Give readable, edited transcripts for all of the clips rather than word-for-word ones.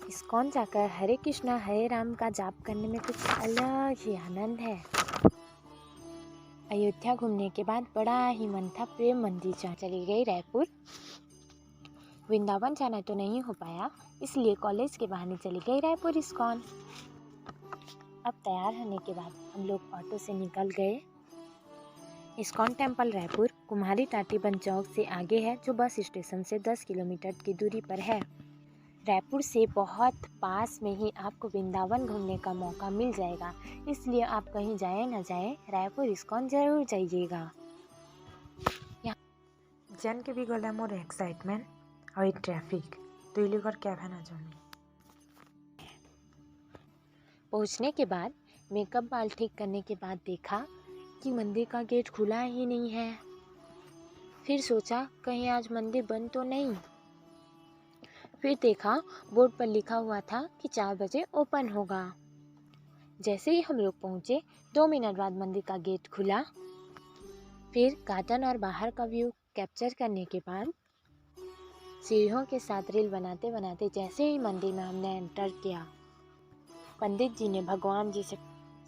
ISKCON जाकर हरे कृष्णा हरे राम का जाप करने में कुछ अलग ही आनंद है। अयोध्या घूमने के बाद बड़ा ही मन था प्रेम मंदिर चली गई रायपुर। वृंदावन जाना तो नहीं हो पाया, इसलिए कॉलेज के बहाने चली गई रायपुर इस्कॉन। अब तैयार होने के बाद हम लोग ऑटो से निकल गए। इस्कॉन टेम्पल रायपुर कुम्हारी टाटी बन चौक से आगे है, जो बस स्टेशन से 10 किलोमीटर की दूरी पर है। रायपुर से बहुत पास में ही आपको वृंदावन घूमने का मौका मिल जाएगा, इसलिए आप कहीं जाए न जाए रायपुर इस्कॉन जरूर जाइएगा। जन के भी गला मोर एक्साइटमेंट और ट्रैफिक तो इलेगर क्या कहना चाहूँगी। पहुँचने के बाद मेकअप बाल ठीक करने के बाद देखा कि मंदिर का गेट खुला ही नहीं है। फिर सोचा कहीं आज मंदिर बंद तो नहीं। फिर देखा बोर्ड पर लिखा हुआ था कि 4 बजे ओपन होगा। जैसे ही हम लोग पहुँचे 2 मिनट बाद मंदिर का गेट खुला। फिर गार्डन और बाहर का व्यू कैप्चर करने के बाद सीढ़ियों के साथ रील बनाते बनाते जैसे ही मंदिर में हमने एंटर किया, पंडित जी ने भगवान जी से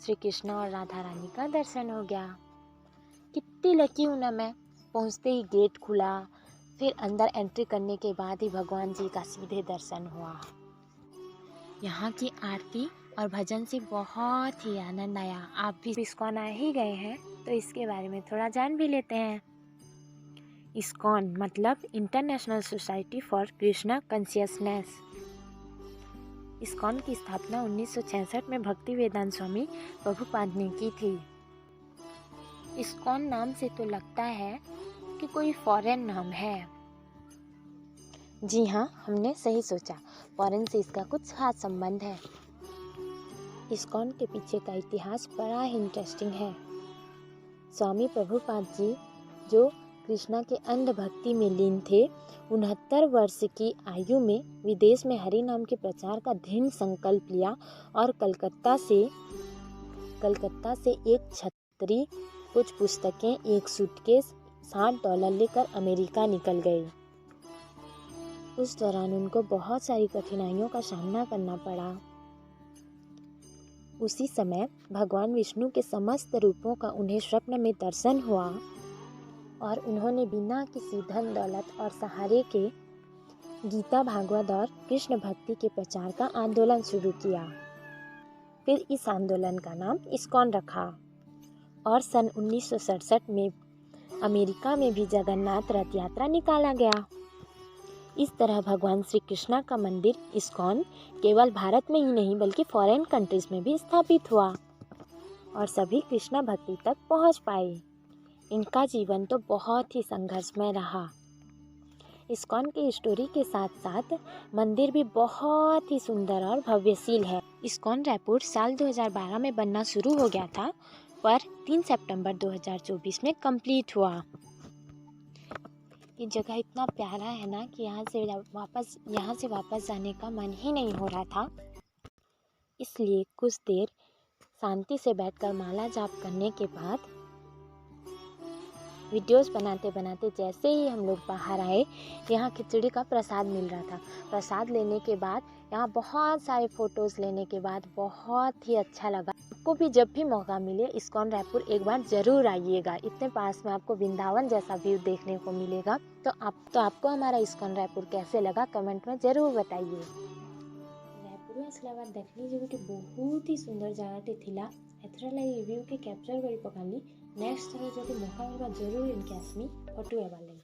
श्री कृष्ण और राधा रानी का दर्शन हो गया। कितनी लकी हूँ ना मैं। पहुँचते ही गेट खुला, फिर अंदर एंट्री करने के बाद ही भगवान जी का सीधे दर्शन हुआ। यहाँ की आरती और भजन से बहुत ही आनंद आया। आप भी इस्कॉन आ ही गए हैं तो इसके बारे में थोड़ा जान भी लेते हैं। इस्कॉन मतलब international society for Krishna consciousness. ISKCON की स्थापना 1966 में भक्ति वेदांत स्वामी प्रभुपाद ने की थी। इस्कॉन नाम से तो लगता है कि कोई फॉरेन नाम है। जी हाँ, हमने सही सोचा, फॉरेन से इसका कुछ खास संबंध है। इस्कॉन के पीछे का इतिहास बड़ा ही इंटरेस्टिंग है। स्वामी प्रभुपाद जी जो कृष्णा के अंध भक्ति में लीन थे, 69 वर्ष की आयु में विदेश में हरि नाम के प्रचार का दृढ़ संकल्प लिया और कलकत्ता से एक छतरी, कुछ पुस्तकें, एक सूटकेस, $60 लेकर अमेरिका निकल गए। उस दौरान उनको बहुत सारी कठिनाइयों का सामना करना पड़ा। उसी समय भगवान विष्णु के समस्त रूपों का उन्हें स्वप्न में दर्शन हुआ और उन्होंने बिना किसी धन दौलत और सहारे के गीता भागवत और कृष्ण भक्ति के प्रचार का आंदोलन शुरू किया। फिर इस आंदोलन का नाम इस्कॉन रखा और सन 1967 में अमेरिका में भी जगन्नाथ रथ यात्रा निकाला गया। इस तरह भगवान श्री कृष्णा का मंदिर इस्कॉन केवल भारत में ही नहीं बल्कि फॉरेन कंट्रीज में भी स्थापित हुआ और सभी कृष्णा भक्ति तक पहुंच पाए। इनका जीवन तो बहुत ही संघर्षमय रहा। इस्कॉन की स्टोरी के साथ साथ मंदिर भी बहुत ही सुंदर और भव्यशील है। इस्कॉन रायपुर साल 2012 में बनना शुरू हो गया था, पर 3 सितंबर 2024 में कंप्लीट हुआ। ये जगह इतना प्यारा है ना कि यहाँ से वापस जाने का मन ही नहीं हो रहा था। इसलिए कुछ देर शांति से बैठकर माला जाप करने के बाद वीडियोस बनाते बनाते जैसे ही हम लोग बाहर आए, यहाँ खिचड़ी का प्रसाद मिल रहा था। प्रसाद लेने के बाद यहाँ बहुत सारे फ़ोटोज़ लेने के बाद बहुत ही अच्छा लगा। आपको भी जब भी मौका मिले इस्कॉन रायपुर एक बार ज़रूर आइएगा। इतने पास में आपको वृंदावन जैसा व्यू देखने को मिलेगा। तो आपको हमारा इस्कॉन रायपुर कैसे लगा कमेंट में ज़रूर बताइए। रायपुर आसला देखने जो बहुत ही सुंदर जगह थिला। एथर लगी रिव्यू के कैप्चर कर पकाली। नेक्स्ट थर जो मौका मिलवा जरूर इनके आसमी फटो एबार लगी।